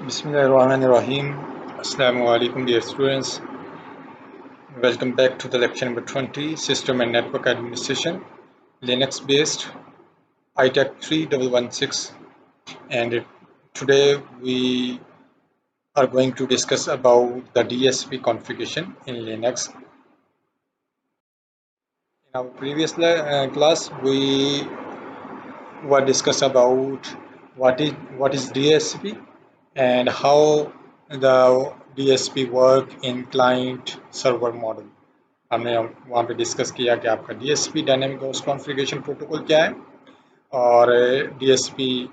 Bismillahirrahmanirrahim. Assalamu alaikum dear students. Welcome back to the lecture number 20, System and Network Administration, Linux based, ITEC 3116. And today we are going to discuss about the DSP configuration in Linux. In our previous class, we were discussed about what is DSP and how the DSP work in client server model. हमने वहाँ पे discuss किया कि आपका DSP dynamic host configuration protocol क्या है और DSP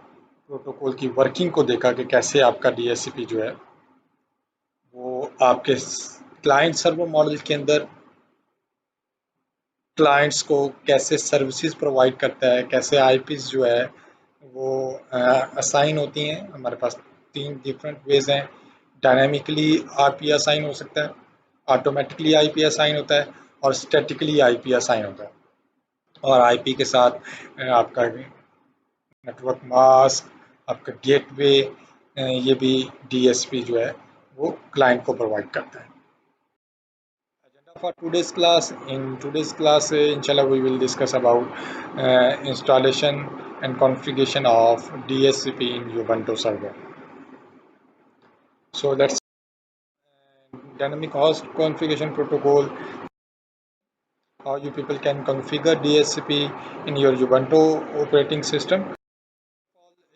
protocol की वर्किंग को देखा कि कैसे आपका DSP जो है वो आपके क्लाइंट सर्वर मॉडल के अंदर क्लाइंट्स को कैसे सर्विसेज प्रोवाइड करता है, कैसे आईपीज जो है वो असाइन होती हैं। हमारे पास 3 डिफरेंट वेज हैं। डायनामिकली आईपी असाइन हो सकता है, ऑटोमेटिकली आईपी असाइन होता है और स्टैटिकली आईपी असाइन होता है। और आईपी के साथ आपका नेटवर्क मास्क, आपका गेटवे, ये भी डीएसपी जो है वो क्लाइंट को प्रोवाइड करता है। For today's class, inshallah we will discuss about installation and configuration of DSCP in Ubuntu server. So let's dynamic host configuration protocol, how you people can configure DSCP in your Ubuntu operating system.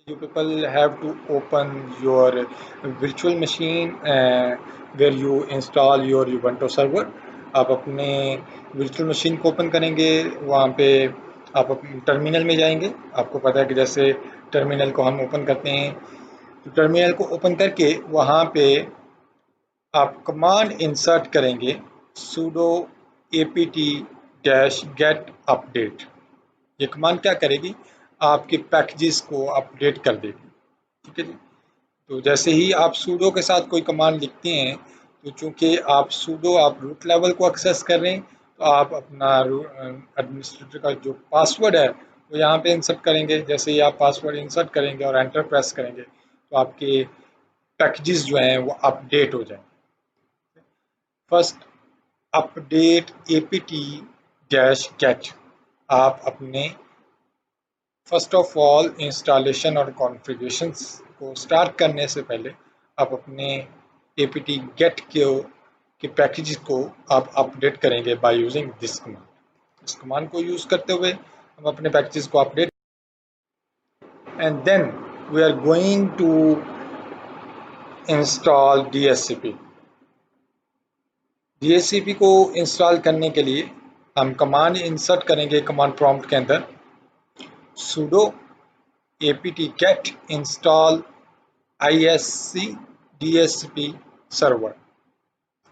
You people have to open your virtual machine where you install your Ubuntu server. आप अपने virtual machine को open करेंगे, वहाँ पे आप terminal में जाएंगे। आपको पता है कि जैसे टर्मिनल को हम ओपन करते हैं, तो टर्मिनल को ओपन करके वहाँ पे आप कमांड इंसर्ट करेंगे sudo apt-get update। ये कमांड क्या करेगी, आपके पैकेजेस को अपडेट कर देगी। ठीक है जी। तो जैसे ही आप सूडो के साथ कोई कमांड लिखते हैं, तो चूंकि आप रूट लेवल को एक्सेस कर रहे हैं, तो आप अपना एडमिनिस्ट्रेटर का जो पासवर्ड है वो यहाँ पे इंसर्ट करेंगे। जैसे ही आप पासवर्ड इंसर्ट करेंगे और एंटर प्रेस करेंगे, तो आपके पैकेजेस जो हैं वो अपडेट हो जाएंगे। First update apt-get। आप अपने फर्स्ट ऑफ ऑल इंस्टॉलेशन और कॉन्फ़िगरेशन को स्टार्ट करने से पहले आप अपने apt-get के पैकेज को आप अपडेट करेंगे बाय यूजिंग दिस कमांड। इस कमांड को यूज करते हुए हम अपने पैकेजेस को update, and then we are going to install DSCP। DSCP को इंस्टॉल करने के लिए हम कमांड इंसर्ट करेंगे कमांड प्रॉम्प्ट के अंदर sudo apt-get install isc DSCP server।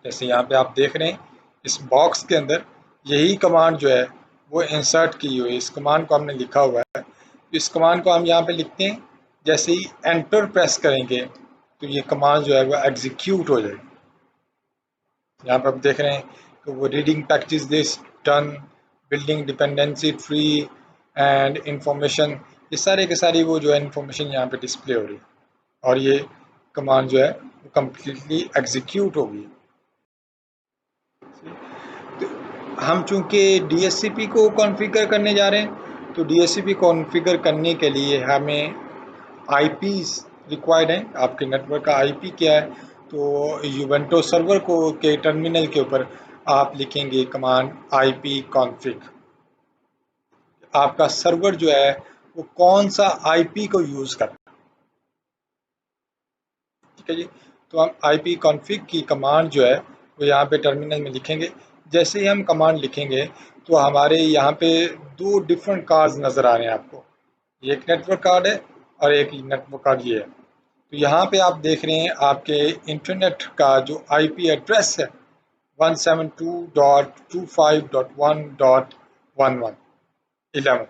जैसे यहाँ पे आप देख रहे हैं इस बॉक्स के अंदर यही कमांड जो है वो इंसर्ट की हुई है। इस कमांड को हमने लिखा हुआ है। इस कमांड को हम यहाँ पे लिखते हैं, जैसे ही एंटर प्रेस करेंगे तो ये कमांड जो है वो एग्जीक्यूट हो जाएगी। यहाँ पे आप देख रहे हैं कि वो reading packages this done, building dependency tree and information, ये सारे के सारी वो जो है इंफॉर्मेशन यहाँ पे डिस्प्ले हो रही है और ये कमांड जो है वो कम्प्लीटली एग्जीक्यूट हो गई। तो हम चूंकि DSCP को कॉन्फ़िगर करने जा रहे हैं, तो DSCP कॉन्फ़िगर करने के लिए हमें IPs रिक्वायर्ड हैं। आपके नेटवर्क का IP क्या है, तो Ubuntu सर्वर को के टर्मिनल के ऊपर आप लिखेंगे कमांड ipconfig। आपका सर्वर जो है वो कौन सा IP को यूज करता है। ठीक है जी। तो हम ipconfig की कमांड जो है वो यहाँ पे टर्मिनल में लिखेंगे। जैसे ही हम कमांड लिखेंगे तो हमारे यहाँ पे 2 डिफरेंट कार्ड्स नज़र आ रहे हैं आपको। एक नेटवर्क कार्ड है और एक नेटवर्क कार्ड ये है। तो यहाँ पे आप देख रहे हैं आपके इंटरनेट का जो IP एड्रेस है 172.25.1.11।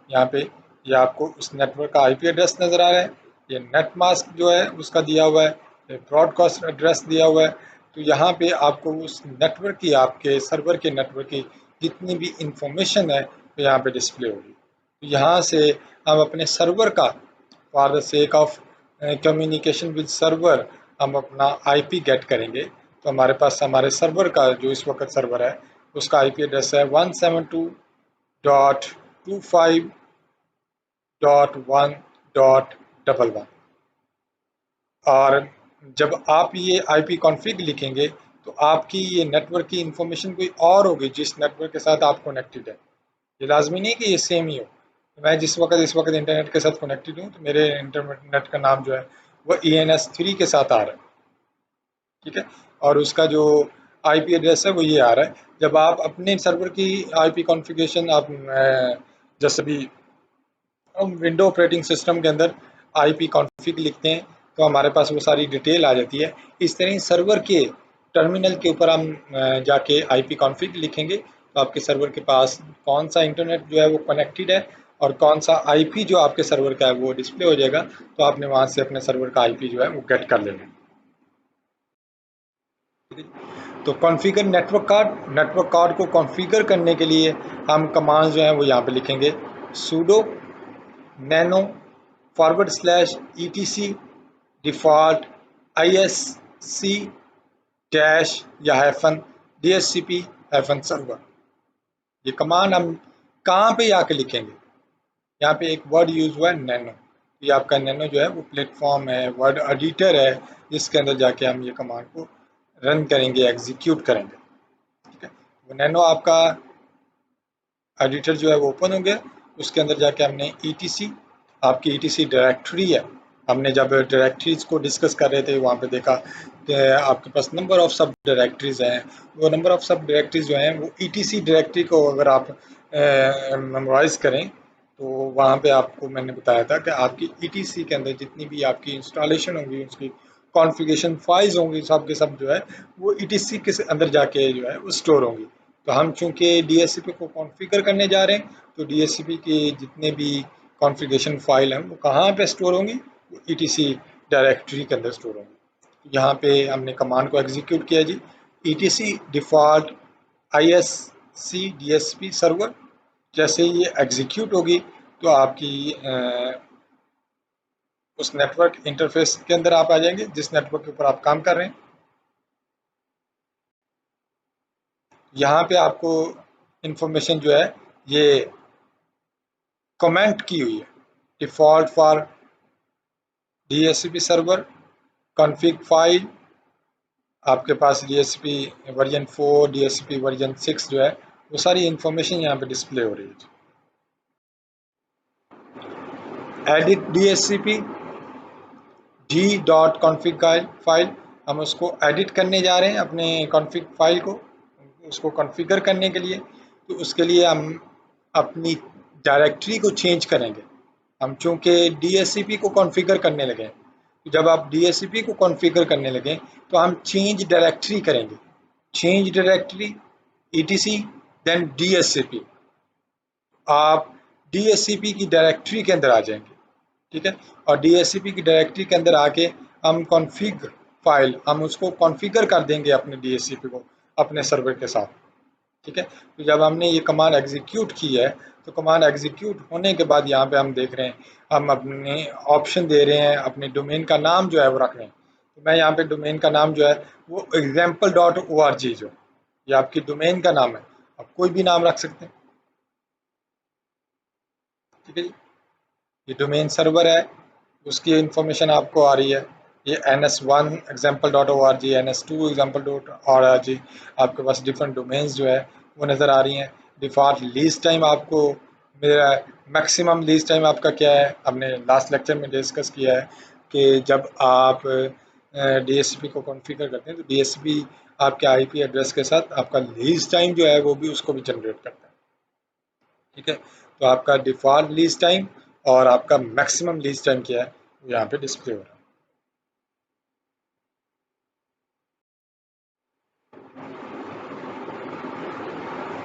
यहाँ पे ये आपको उस नेटवर्क का IP एड्रेस नज़र आ रहा है। ये नेट मास्क जो है उसका दिया हुआ है, ये ब्रॉडकास्ट एड्रेस दिया हुआ है। तो यहाँ पे आपको उस नेटवर्क की, आपके सर्वर के नेटवर्क की जितनी भी इंफॉर्मेशन है तो यहाँ पे डिस्प्ले होगी। तो यहाँ से हम अपने सर्वर का for the sake of communication with server हम अपना आईपी गेट करेंगे, तो हमारे पास हमारे सर्वर का जो इस वक्त सर्वर है उसका आईपी एड्रेस है 172.25.1.11। और जब आप ये आईपी कॉन्फ़िग लिखेंगे तो आपकी ये नेटवर्क की इंफॉर्मेशन कोई और होगी जिस नेटवर्क के साथ आप कनेक्टेड है। ये लाजमी नहीं कि ये सेम ही हो। तो मैं जिस वक्त इस वक्त इंटरनेट के साथ कनेक्टेड हूँ तो मेरे इंटरनेट का नाम जो है वो ENS3 के साथ आ रहा है, ठीक है। और उसका जो आईपी एड्रेस है वो ये आ रहा है। जब आप अपने सर्वर की आईपी कॉन्फ़िगरेशन आप जैसे भी हम विंडो ऑपरेटिंग सिस्टम के अंदर आईपी कॉन्फ़िग लिखते हैं तो हमारे पास वो सारी डिटेल आ जाती है। इस तरह सर्वर के टर्मिनल के ऊपर हम जाके आईपी कॉन्फ़िग लिखेंगे तो आपके सर्वर के पास कौन सा इंटरनेट जो है वो कनेक्टेड है और कौन सा आईपी जो आपके सर्वर का है वो डिस्प्ले हो जाएगा। तो आपने वहाँ से अपने सर्वर का आईपी जो है वो गेट कर लेना है। तो कॉन्फ़िगर नेटवर्क कार्ड को कॉन्फ़िगर करने के लिए हम कमांड जो है वो यहाँ पे लिखेंगे sudo nano /etc default ISC dash या हैफन DHCP हैफन सर्वर। ये कमांड हम कहाँ पे आके लिखेंगे? यहाँ पे एक वर्ड यूज़ हुआ है नैनो। ये आपका नैनो जो है वो प्लेटफॉर्म है, वर्ड एडिटर है, जिसके अंदर जाके हम ये कमांड को रन करेंगे, एग्जीक्यूट करेंगे, ठीक है। वो नैनो आपका एडिटर जो है वो ओपन हो गया। उसके अंदर जाके हमने ETC, आपकी ETC डायरेक्टरी है, हमने जब डायरेक्टरीज को डिस्कस कर रहे थे वहाँ पे देखा कि आपके पास नंबर ऑफ सब डायरेक्टरीज हैं। वो नंबर ऑफ सब डायरेक्टरीज जो हैं वो ETC डायरेक्टरी को अगर आप मेमोराइज करें तो वहाँ पे आपको मैंने बताया था कि आपकी ETC के अंदर जितनी भी आपकी इंस्टॉलेशन होंगी, उसकी कॉन्फ़िगरेशन फाइल्स होंगी, सब के सब जो है वो ETC के अंदर जाके जो है वो स्टोर होंगी। तो हम चूंकि DHCP को कॉन्फ़िगर करने जा रहे हैं तो DHCP के जितने भी कॉन्फ़िगरेशन फाइल हैं वो कहाँ पे स्टोर होंगी? वो ETC डायरेक्टरी के अंदर स्टोर होंगी। यहाँ पे हमने कमांड को एग्जीक्यूट किया जी, ETC default ISC DHCP server. जैसे ही ये एग्जीक्यूट होगी तो आपकी उस नेटवर्क इंटरफेस के अंदर आप आ जाएंगे जिस नेटवर्क के ऊपर आप काम कर रहे हैं। यहाँ पे आपको इंफॉर्मेशन जो है ये कमेंट की हुई है, default for DHCP server config file. आपके पास DHCP वर्जन 4, DHCP वर्जन 6 जो है वो सारी इंफॉर्मेशन यहाँ पे डिस्प्ले हो रही है। एडिट DHCP d.config फाइल, हम उसको एडिट करने जा रहे हैं अपने कॉन्फ़िग फाइल को, उसको कॉन्फ़िगर करने के लिए। तो उसके लिए हम अपनी डायरेक्टरी को चेंज करेंगे। हम चूँकि DHCP को कॉन्फ़िगर करने लगे हैं, तो जब आप DHCP को कॉन्फ़िगर करने लगें तो हम चेंज डायरेक्टरी करेंगे। Change directory ETC then DHCP। आप DHCP की डायरेक्टरी के अंदर आ जाएंगे, ठीक है। और DHCP की डायरेक्टरी के अंदर आके हम कॉन्फ़िग फाइल हम उसको कॉन्फ़िगर कर देंगे अपने DHCP को अपने सर्वर के साथ, ठीक है। तो जब हमने ये कमांड एग्जीक्यूट की है तो कमांड एग्जीक्यूट होने के बाद यहाँ पे हम देख रहे हैं हम अपने ऑप्शन दे रहे हैं, अपने डोमेन का नाम जो है वो रख रहे हैं। तो मैं यहाँ पे डोमेन का नाम जो है वो example.org जो ये आपकी डोमेन का नाम है, आप कोई भी नाम रख सकते हैं, ठीक है जी। ये डोमेन सर्वर है, उसकी इंफॉर्मेशन आपको आ रही है। ये NS1 example.org, NS2 example.org, आपके पास डिफरेंट डोमेन्स जो है वो नज़र आ रही हैं। डिफ़ॉल्ट लीज टाइम आपको मेरा मैक्सिमम लीज टाइम आपका क्या है, हमने लास्ट लेक्चर में डिस्कस किया है कि जब आप DHCP को कॉन्फ़िगर करते हैं तो DHCP आपके IP एड्रेस के साथ आपका लीज टाइम जो है वो भी उसको भी जनरेट करता है, ठीक है। तो आपका डिफ़ॉल्ट लीज टाइम और आपका मैक्सिमम लीज टाइम क्या है वो यहाँ पे डिस्प्ले हो रहा है।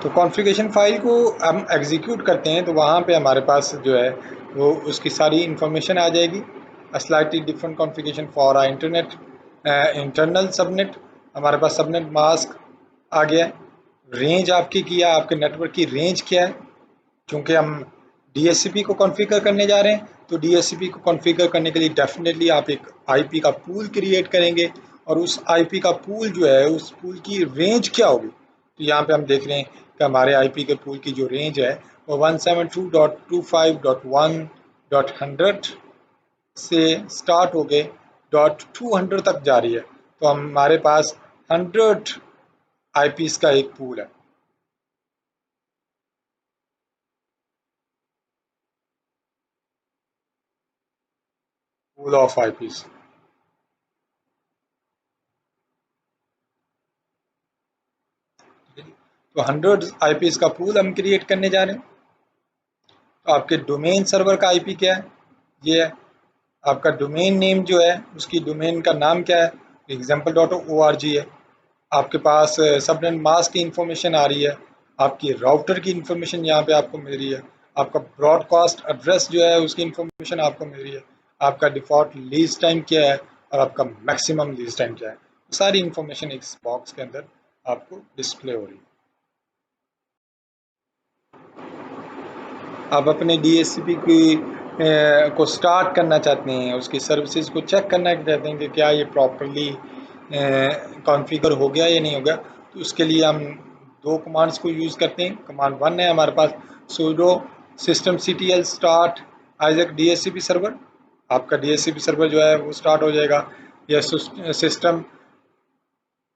तो कॉन्फ़िगरेशन फाइल को हम एग्जीक्यूट करते हैं तो वहाँ पे हमारे पास जो है वो उसकी सारी इंफॉर्मेशन आ जाएगी। Slightly different configuration for internet internal subnet, हमारे पास सबनेट मास्क आ गया है। रेंज आपकी क्या है, आपके नेटवर्क की रेंज क्या है, क्योंकि हम DHCP को कॉन्फ़िगर करने जा रहे हैं, तो DHCP को कॉन्फ़िगर करने के लिए डेफिनेटली आप एक IP का पूल क्रिएट करेंगे और उस IP का पूल जो है उस पूल की रेंज क्या होगी। तो यहाँ पे हम देख रहे हैं कि हमारे IP के पूल की जो रेंज है वो 172.25.1.100 से स्टार्ट हो गए .200 तक जा रही है। तो हमारे पास 100 IPs का एक पूल है। Pool of IPs। तो 100 IPs का पूल हम क्रिएट करने जा रहे हैं। तो आपके डोमेन सर्वर का IP क्या है, ये है। आपका डोमेन नेम जो है उसकी डोमेन का नाम क्या है, example.org है। आपके पास सबनेट मास्क की इंफॉर्मेशन आ रही है, आपकी राउटर की इंफॉर्मेशन यहाँ पे आपको मिल रही है, आपका ब्रॉडकास्ट एड्रेस जो है उसकी इंफॉर्मेशन आपको मिल रही है, आपका डिफ़ॉल्ट लीज टाइम क्या है और आपका मैक्सिमम लीज टाइम क्या है। सारी इंफॉर्मेशन इस बॉक्स के अंदर आपको डिस्प्ले हो रही है। आप अपने DHCP की को स्टार्ट करना चाहते हैं, उसकी सर्विसेज को चेक करना चाहते हैं कि क्या ये प्रॉपरली कॉन्फ़िगर हो गया या नहीं हो गया। तो उसके लिए हम दो कमांड्स को यूज़ करते हैं। कमांड 1 है हमारे पास sudo systemctl start isaac DHCP server. आपका DHCP सर्वर जो है वो स्टार्ट हो जाएगा। या सिस्टम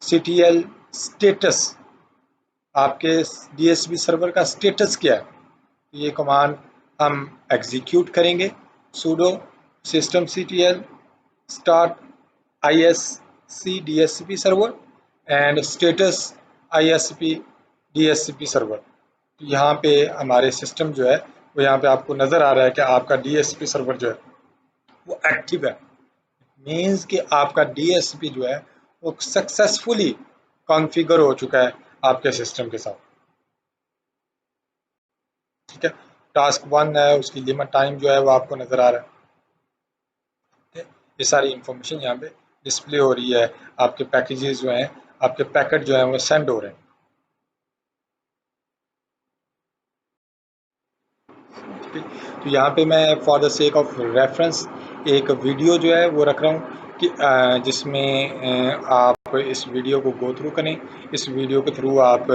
CTL स्टेटस, आपके DHCP सर्वर का स्टेटस क्या है, ये कमांड हम एग्जीक्यूट करेंगे। sudo systemctl start isc DHCP server and status isp DHCP server. तो यहाँ पे हमारे सिस्टम जो है वो यहाँ पे आपको नज़र आ रहा है कि आपका DHCP सर्वर जो है वो एक्टिव है। मीन्स कि आपका DHCP जो है वो सक्सेसफुली कॉन्फ़िगर हो चुका है आपके सिस्टम के साथ। ठीक है, टास्क 1 है उसकी लिमिट टाइम जो है वो आपको नज़र आ रहा है। ये सारी इंफॉर्मेशन यहाँ पे डिस्प्ले हो रही है। आपके पैकेजेस जो हैं, आपके पैकेट जो हैं वो सेंड हो रहे हैं। ठीक है, तो यहाँ पे मैं for the sake of reference एक वीडियो जो है वो रख रहा हूँ कि जिसमें आप इस वीडियो को गो थ्रू करें। इस वीडियो के थ्रू आप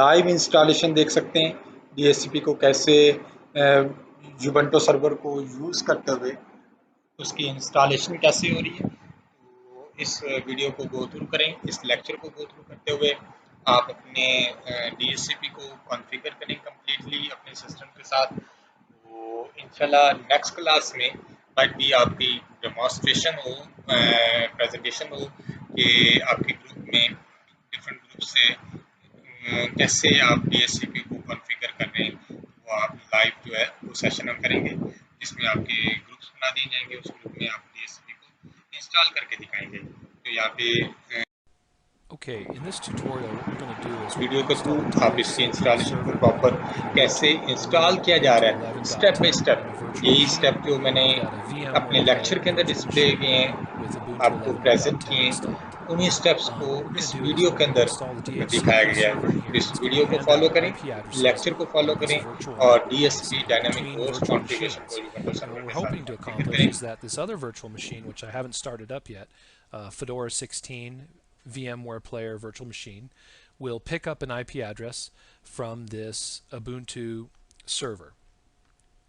लाइव इंस्टॉलेशन देख सकते हैं, DHCP को कैसे यूबंटो सर्वर को यूज़ करते हुए उसकी इंस्टॉलेशन कैसे हो रही है। तो इस वीडियो को गो थ्रू करें, इस लेक्चर को गो थ्रू करते हुए आप अपने DHCP को कॉन्फ़िगर करें कम्प्लीटली अपने सिस्टम के साथ। तो इंशाल्लाह नेक्स्ट क्लास में माइट भी आपकी डेमोन्स्ट्रेशन हो, प्रेजेंटेशन हो कि आपके ग्रुप में डिफरेंट ग्रुप से कैसे आप DHCP को कॉन्फ़िगर कर रहे हैं। वो आप लाइव जो है वो सेशन हम करेंगे जिसमें आपके ग्रुप्स बना दिए जाएंगे। उस ग्रुप में आप DHCP को इंस्टॉल करके दिखाएंगे। तो यहाँ पे Okay, in this tutorial what we're going to do is we're video going to के थ्रू install a आप इसकी DHCP इंस्टॉलेशन को server प्रॉपर in कैसे Ubuntu इंस्टॉल running किया जा Ubuntu रहा है step by 11.10 step. on a virtual यही machine. स्टेप जो मैंने I've got a अपने VMware लेक्चर player के अंदर virtual डिस्प्ले machine किए हैं, with Ubuntu आपको प्रेजेंट किए 11.10 हैं, installed. उन्हीं स्टेप्स को What we're going इस to do is video we're के going to अंदर install the दिखाया DHCP गया server है। here तो इस that's going to वीडियो को hand फॉलो out करें, IP addresses लेक्चर को फॉलो on this करें virtual और network DHCP basically dynamic between host virtual configuration को machines. Ubuntu And what server we're के साथ hoping to कॉन्फ़िगर accomplish करें। is that this other virtual machine, which I haven't started up yet, Fedora 16 VMware player virtual machine, will pick up an IP address from this Ubuntu server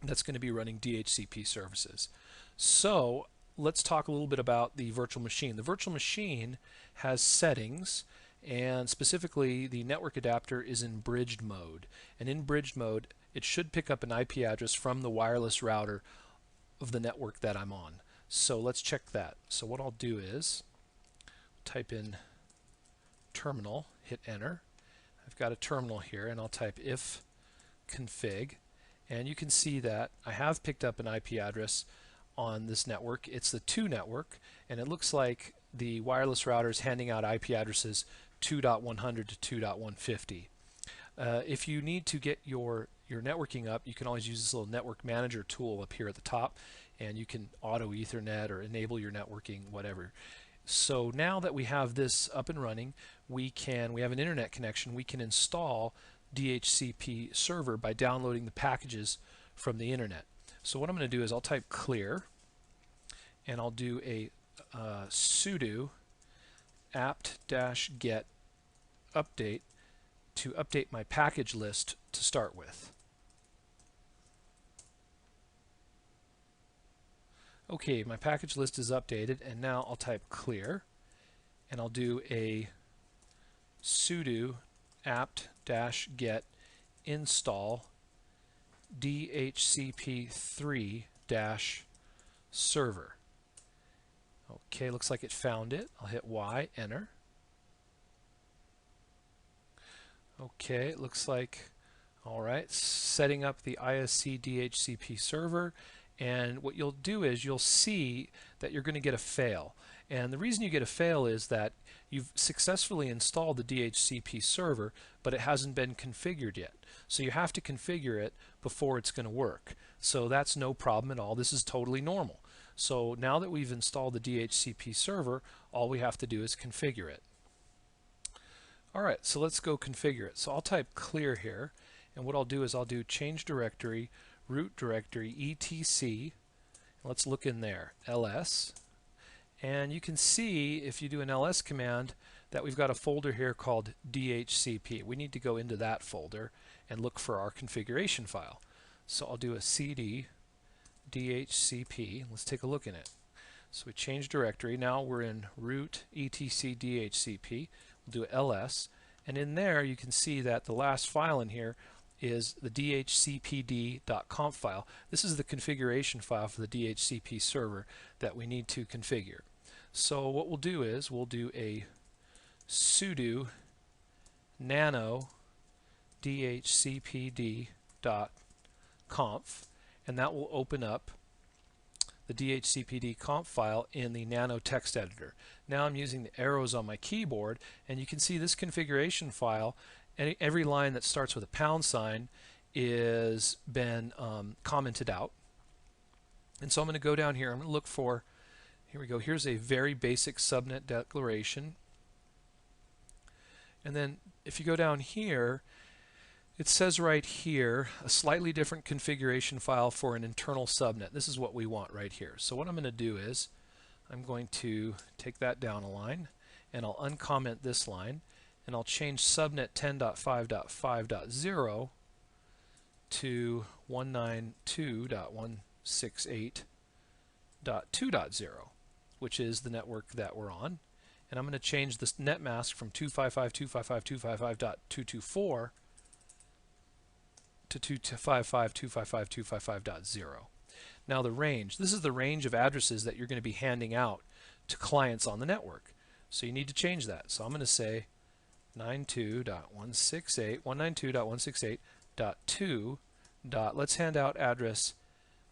that's going to be running DHCP services. So let's talk a little bit about the virtual machine. The virtual machine has settings, and specifically the network adapter is in bridged mode. And in bridged mode, it should pick up an IP address from the wireless router of the network that I'm on. So let's check that. So what I'll do is type in terminal, hit enter. I've got a terminal here, and I'll type if config, and you can see that I have picked up an IP address on this network. It's the 2 network, and it looks like the wireless router is handing out IP addresses 2.100 to 2.150. If you need to get your networking up, you can always use this little network manager tool up here at the top, and you can auto Ethernet or enable your networking, whatever. So now that we have this up and running, we have an internet connection. We can install DHCP server by downloading the packages from the internet. So what I'm going to do is I'll type clear, and I'll do a sudo apt-get update to update my package list to start with. Okay, my package list is updated, and now I'll type clear, and I'll do a sudo apt-get install DHCP3-server. Okay, looks like it found it. I'll hit Y, enter. Okay, it looks like, all right, setting up the ISC DHCP server. And what you'll do is you'll see that you're going to get a fail. And the reason you get a fail is that you've successfully installed the DHCP server, but it hasn't been configured yet. So you have to configure it before it's going to work. So that's no problem at all. This is totally normal. So now that we've installed the DHCP server, all we have to do is configure it. All right, so let's go configure it. So I'll type clear here, and what I'll do is I'll do change directory, root directory, etc. Let's look in there, ls. And you can see if you do an ls command that we've got a folder here called DHCP. We need to go into that folder and look for our configuration file. So I'll do a cd DHCP. Let's take a look in it. So we change directory. Now we're in root etc DHCP. We'll do ls, and in there you can see that the last file in here is the dhcpd.conf file. This is the configuration file for the DHCP server that we need to configure. So what we'll do is we'll do a sudo nano dhcpd.conf, and that will open up the DHCPD conf file in the Nano text editor. Now I'm using the arrows on my keyboard, and you can see this configuration file, every line that starts with a pound sign is been commented out. And so I'm going to go down here, I'm going to look for, here we go, here's a very basic subnet declaration. And then if you go down here, it says right here a slightly different configuration file for an internal subnet. This is what we want right here. So what I'm going to do is I'm going to take that down a line, and I'll uncomment this line, and I'll change subnet 10.5.5.0 to 192.168.2.0, which is the network that we're on. And I'm going to change this net mask from 255.255.255.224 to 255.255.255.0. Now the range, this is the range of addresses that you're going to be handing out to clients on the network. So you need to change that. So I'm going to say 192.168.2. Let's hand out address,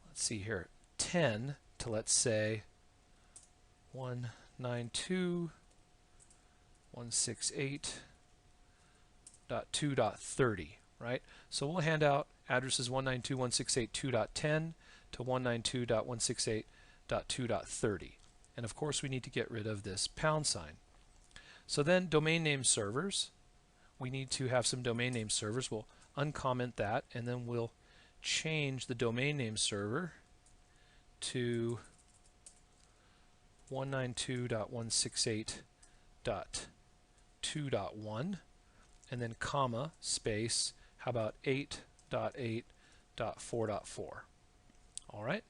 let's see here, 10 to, let's say, 192.168.2.30, right? So we'll hand out addresses 192.168.2.10 to 192.168.2.30. And of course we need to get rid of this pound sign. So then domain name servers, we need to have some domain name servers. We'll uncomment that, and then we'll change the domain name server to 192.168.2.1, and then comma, space, how about 8.8.4.4. All right.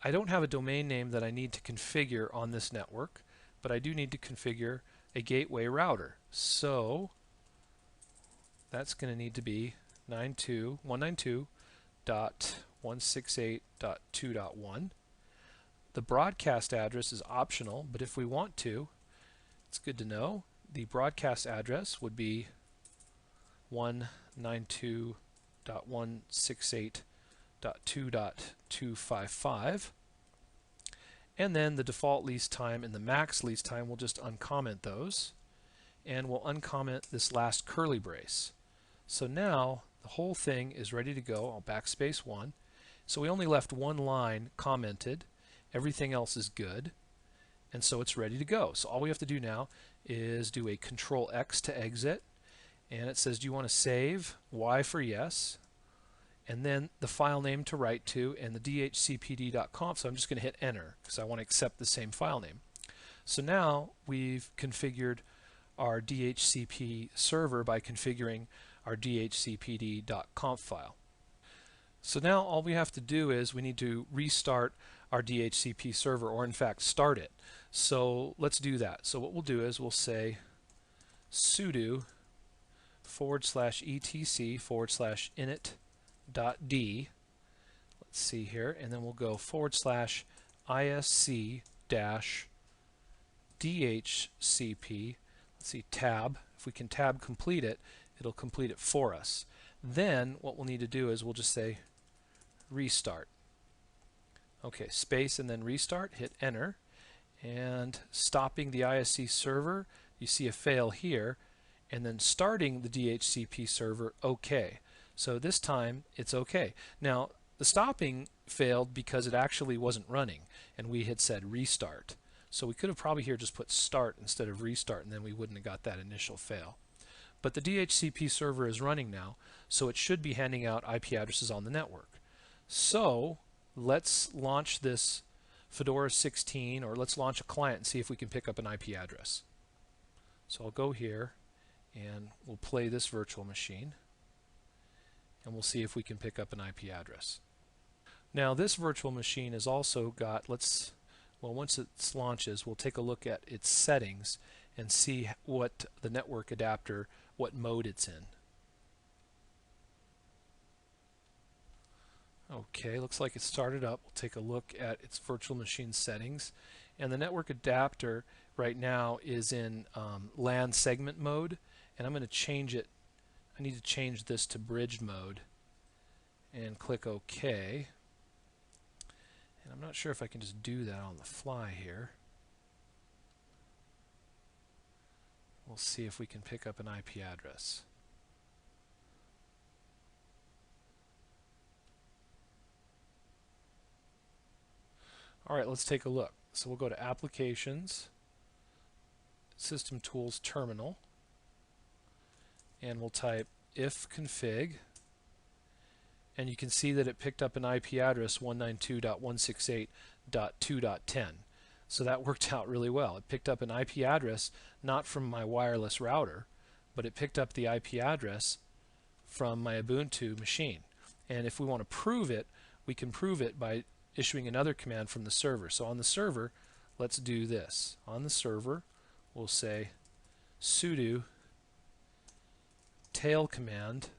I don't have a domain name that I need to configure on this network, but I do need to configure a gateway router. So that's going to need to be 192.168.2.1. The broadcast address is optional, but if we want to, it's good to know. The broadcast address would be 192.168.2.255, and then the default lease time and the max lease time, we'll just uncomment those, and we'll uncomment this last curly brace. So now the whole thing is ready to go. I'll backspace 1. So we only left one line commented. Everything else is good, and so it's ready to go. So all we have to do now is do a Control X to exit, and it says, do you want to save? Y for yes, and then the file name to write to and the dhcpd.conf. So I'm just going to hit enter because I want to accept the same file name. So now we've configured our DHCP server by configuring our dhcpd.conf file. So now all we have to do is we need to restart our DHCP server, or in fact start it. So let's do that. So what we'll do is we'll say sudo /etc/init.d. Let's see here, and then we'll go /isc-dhcp. Let's see, tab. If we can tab complete it, it'll complete it for us. Then what we'll need to do is we'll just say restart. Okay, space and then restart, hit enter, and stopping the ISC server, you see a fail here, and then starting the DHCP server, okay. So this time it's okay. Now the stopping failed because it actually wasn't running and we had said restart. So we could have probably here just put start instead of restart, and then we wouldn't have got that initial fail. But the DHCP server is running now, so it should be handing out IP addresses on the network. So let's launch this Fedora 16, or let's launch a client and see if we can pick up an IP address. So I'll go here and we'll play this virtual machine and we'll see if we can pick up an IP address. Now this virtual machine has also got, once it launches, we'll take a look at its settings and see what the network adapter, what mode it's in. Okay, looks like it started up. We'll take a look at its virtual machine settings, and the network adapter right now is in LAN segment mode, and I'm going to change it. I need to change this to bridged mode and click OK. And I'm not sure if I can just do that on the fly here. We'll see if we can pick up an IP address. All right, let's take a look. So we'll go to Applications, System Tools Terminal, and we'll type ifconfig, and you can see that it picked up an IP address 192.168.2.10. So that worked out really well. It picked up an IP address not from my wireless router, but it picked up the IP address from my Ubuntu machine. And if we want to prove it, we can prove it by issuing another command from the server. So on the server, let's do this. On the server, we'll say sudo tail command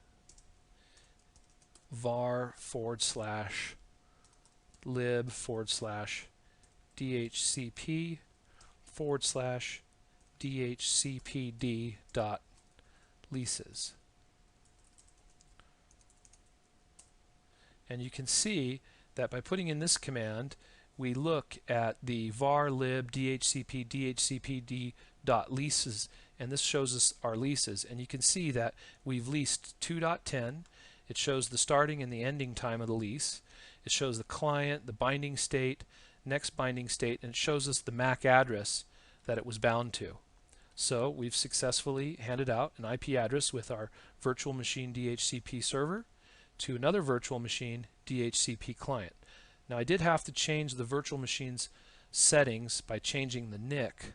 var /lib/dhcp /dhcpd.leases. And you can see that by putting in this command, we look at the var lib dhcp dhcpd.leases, and this shows us our leases, and you can see that we've leased 2.10. It shows the starting and the ending time of the lease. It shows the client, the binding state, next binding state, and it shows us the MAC address that it was bound to. So we've successfully handed out an IP address with our virtual machine DHCP server to another virtual machine DHCP client. Now I did have to change the virtual machine's settings by changing the NIC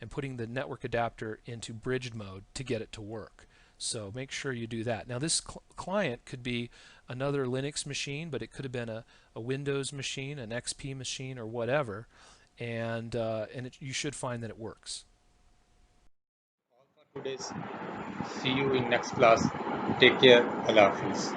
and putting the network adapter into bridged mode to get it to work. So make sure you do that. Now this client could be another Linux machine, but it could have been a Windows machine, an XP machine, or whatever, and you should find that it works. All for today's. See you in next class. Take care. Allah Hafiz.